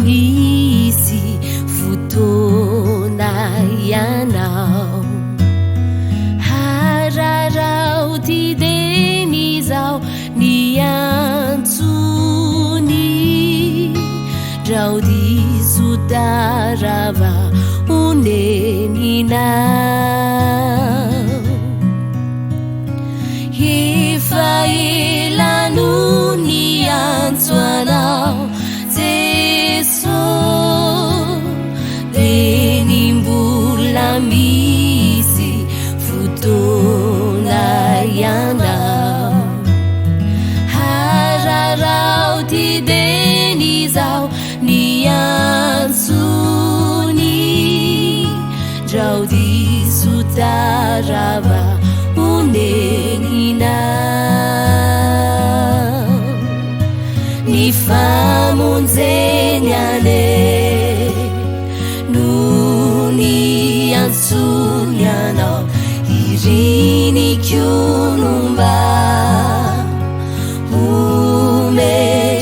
misy fotoana ianao hararao ty deny zao ny antsony drao diso darava uneninao efa elano ny antso anao Jeso deny mbola misy fotoana ianao hararao ty deny zao ny antsony drao diso darava uneninao ny famonjeny ane no ny antsony anao irinikionomba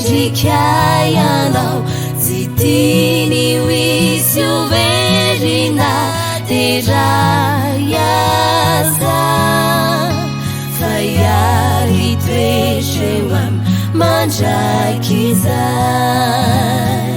umedrikay anao tsy tiny wisy overina terayaza fa iary toetreo am mandraiky zay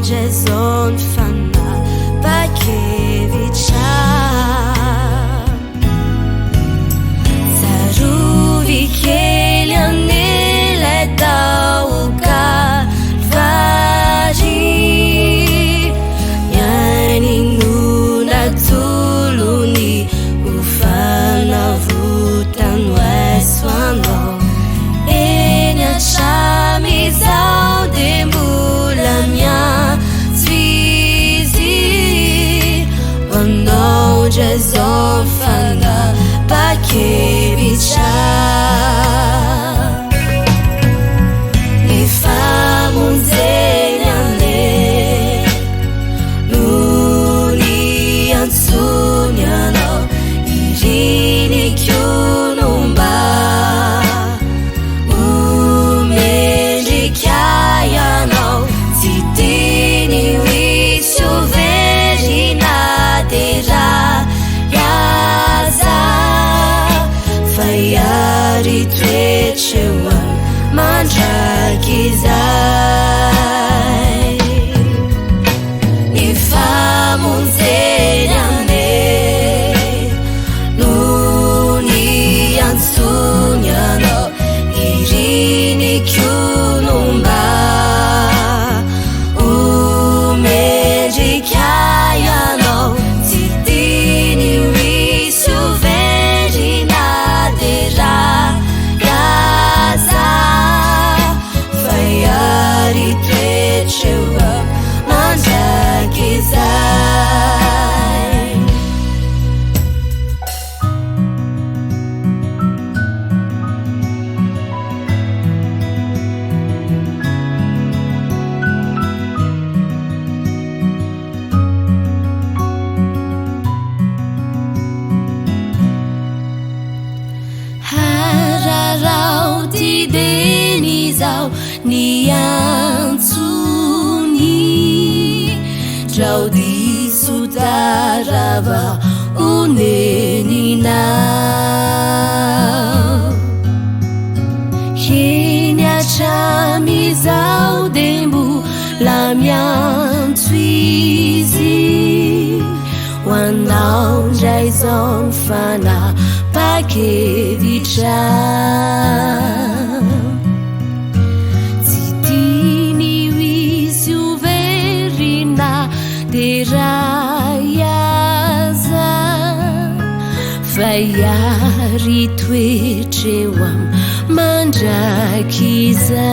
Jason fana Bakevitcha Zaruvi keliane letauka Vaji Yani nuna tuluni ufana vutan weswano Enya chami zaudembulamya Jason fana Bakevitcha ni famonjeny ane nony antsony anao irinikionomba umendrikay anao tsy tiny wisy overina tera Yari twechewa mandraiky zay ni famonjeny ane nony antsony anao irinikionomba umendrikay anao tsy tiny wisy overina terayaza fa iary toetreo mandraiky zay hararao ty deny zao ny antsony drao diso darava uneninao eny atramy zao dembola miantso izy hoanao ndray zao fana Bakevitcha tsy tiny wisy yari toetreo am mandrakiza